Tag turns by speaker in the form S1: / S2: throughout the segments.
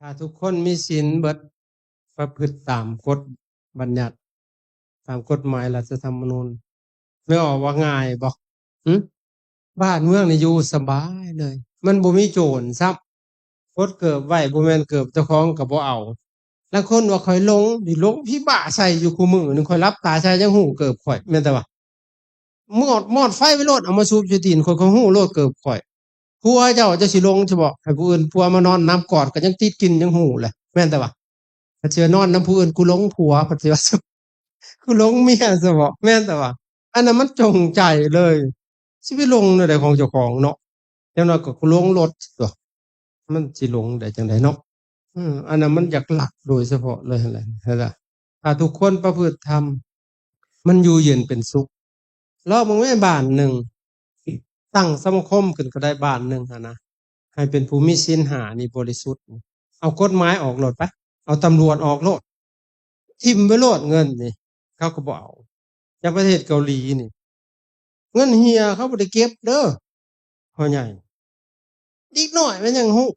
S1: ถ้าทุกคนมีศีลเบิดประพฤติตามกฎบัญญัติตามกฎหมายรัฐธรรมนูญไม่ออกว่าง่ายบ่หึบ้านเมืองนี่อยู่สบายเลย มันบ่มีโจรซับกดเกิบไว้บ่แม่นเกิบเจ้าของก็บ่เอาลางคนว่าข่อยหลงนี่หลงพี่บ้าใส่อยู่คู่มื้อนึงข่อยรับตาใส่ยังหูเกิบข่อยแม่นแต่ว่า มอดไฟไว้โลดเอามาสูบอยู่ตีนคนเขาหู้โลดเกิบข่อยผัวเจ้าจะสิลงจะบอกให้ผู้อื่นผัวมานอนน้ำกอดก็ยังติดกินยังหูแหละแม่นแต่ว่าถ้าเจอนอนน้ำผู้อื่นกูหลงผัวปฏิวัติกูหลงเมียซะบอกแม่นแต่ว่าอันนั้นมันจงใจเลยสิไปลงในใดของเจ้าของเนาะอย่างน้อยก็กูหลงรถตัวมันสิลงได้จังไดเนาะอันนั้นมันอยากหลักโดยเฉพาะเลยแหละถ้าทุกคนประพฤติธรรมมันอยู่เย็นเป็นสุขเราบางแม่บ้านหนึ่งตั้งสมาคมขึ้นก็ได้บ้านหนึ่งนะให้เป็นผู้มีศีลห้านี่บริสุทธิ์เอากฎหมายออกโลดไปเอาตำรวจออกโลดทิมไปโลดเงินนี่เขาก็บ่เอาจากประเทศเกาหลีนี่เงินเฮียเขาบ่ได้เก็บเด้อพ่อใหญ่อีกหน่อยมันยังฮู้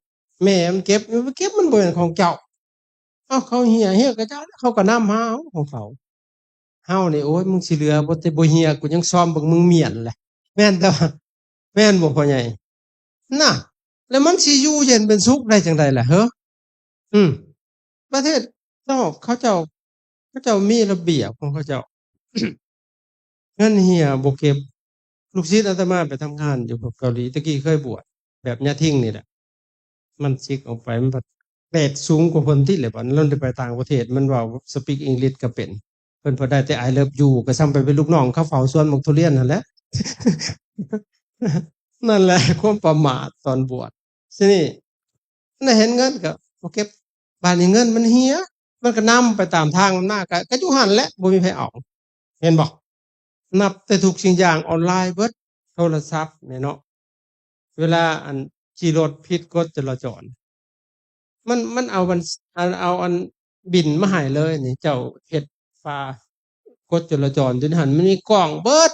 S1: แม่มันเก็บมันบ่เป็นของเจ้าเอาเขาเฮียกับเจ้าเขาก็นำหาเอาของเขาเฮานี่โอ้ยมึงสิเหลือบ่แต่บ่เฮียกูยังซ้อมเบิ่งมึงเมียนแหละแม่นแต่ว่าแม่นบ่พ่อใหญ่น่ะแล้วมันสิอยู่เย็นเป็นสุขได้จังได๋ล่ะเฮ้ออืมประเทศนอกเขาเจ้ามีระเบียบของเขาเจ้า เงินเหี่ยบ่เก็บลูกศิษย์อาตมาไปทำงานอยู่กับเกาหลีตะกี้เคยบวชแบบญาทิ้งนี่แหละมันซิกออกไปมันเรตสูงกว่าคนที่เลยบัดนั้นไปต่างประเทศมันเว้า speak English ก็เป็นเพิ่นพอได้แต่ I love you ก็ซ้ำไปเป็นลูกน้องเขาเฝ้าสวนบักทุเรียนนั่นแหละ นั่นแหละความประมาทตอนบวชทีนี้น่ะเห็นเงินก็บ่เก็บบ้านนี้เงินมันเหี่ยมันก็นำไปตามทางมันมาก็อยู่หั่นแหละบ่มีไผเอาเห็นบ่นับแต่ทุกสิ่งอย่างออนไลน์เบิดโทรศัพท์นี่เนาะเวลาอันขี่รถผิดกฎจราจรมันเอาอันบิลมาให้เลยนี่เจ้าเฮ็ดฝ่ากฎจราจรอยู่ในหันมันมีกล้องเบิด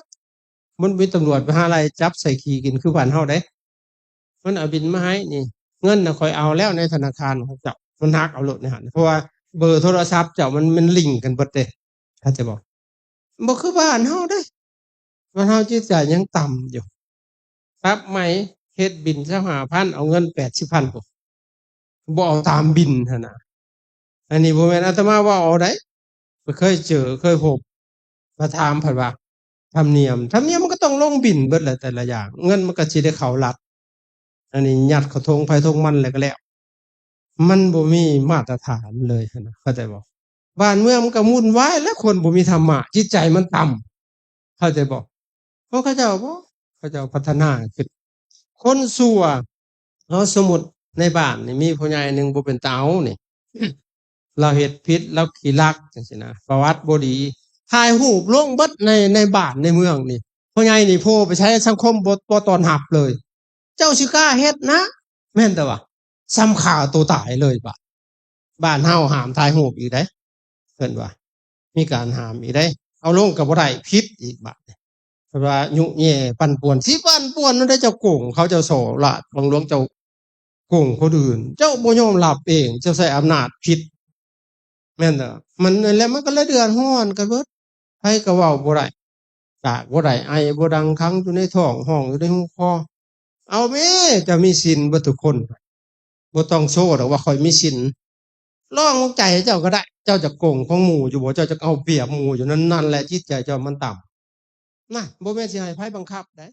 S1: มันมีตำรวจไปหาไล่จับใส่ขี้กินคือบ้านเฮาเด้มันเอาบิลมาให้นี่เงินน่ะข้อยเอาแล้วในธนาคารของเจ้ามันหักเอาโลดในหันเพราะว่าเบอร์โทรศัพท์เจ้ามันลิงก์กันเบิดเด้เข้าใจบ่บ่คือบ้านเฮาเด้บ้านเฮาจิตใจยังต่ำอยู่ปรับใหม่เฮ็ดบิลซะ5,000เอาเงิน80,000พุบ่เอาตามบิลหั่นน่ะอันนี้บ่แม่นอาตมาเว้าเอาได้เคยเจอเคยพบมาถามเพิ่นว่าธรรมเนียมมันก็ต้องลงบิลเบิดแหละแต่ละอย่างเงินมันก็สิได้เข้ารัฐอันนี้ยัดเข้าธงไผธงมันแล้วก็แล้วมันบ่มีมาตรฐานเลยหั่นน่ะเข้าใจบ่บ้านเมืองมันก็วุ่นวายและคนบ่มีธรรมะจิตใจมันต่ำเข้าใจบ่เพราะเขาเจ้าบ่เขาเจ้าพัฒนาขึ้นคนชั่วเอาสมมุติในบ้านนี่มีผู้ใหญ่หนึ่งบ่เป็นตาเอานี่ เราเฮ็ดผิดเราขี้รักจังซี่นะประวัติบ่ดีถ่ายรูปลงเบิดในบ้านในเมืองนี่ผู้ใหญ่นี่โพไปใช้สังคมบ่ต้อนรับเลย เจ้าสิกล้าเฮ็ดนะแม่นแต่ว่าซ้ำฆ่าตัวตายเลยบ้านเฮาห้ามถ่ายรูปอีกเด้เพิ่นว่ามีการห้ามอีกเด้เอาลงก็บ่ได้ผิดอีกบัดนี้เพิ่นว่ายุแย่ปั่นป่วนสิปั่นป่วนนั่นได้เจ้าโกงเขาเจ้าโสราชบังหลวงเจ้าโกงคนอื่นเจ้าบ่ยอมรับเองเจ้าใช้อำนาจผิดแม่นเด้อมันนั่นแหละมันก็เลยเดือดร้อนกันเบิดไผก็เว้าบ่ได้ปากบ่ได้ไอบ่ดังคังอยู่ในท้องห้องอยู่ในหูคอเอาแม่เจ้ามีศีลเบิดทุกคนบ่ต้องโชว์ดอกว่าข้อยมีศีลลองลงใจเจ้าก็ได้เจ้าจะโกงของหมู่อยู่บ่เจ้าจะเอาเปรียบหมู่อยู่นั่นแหละจิตใจเจ้ามันต่ำนะบ่แม่นสิให้ไผบังคับได้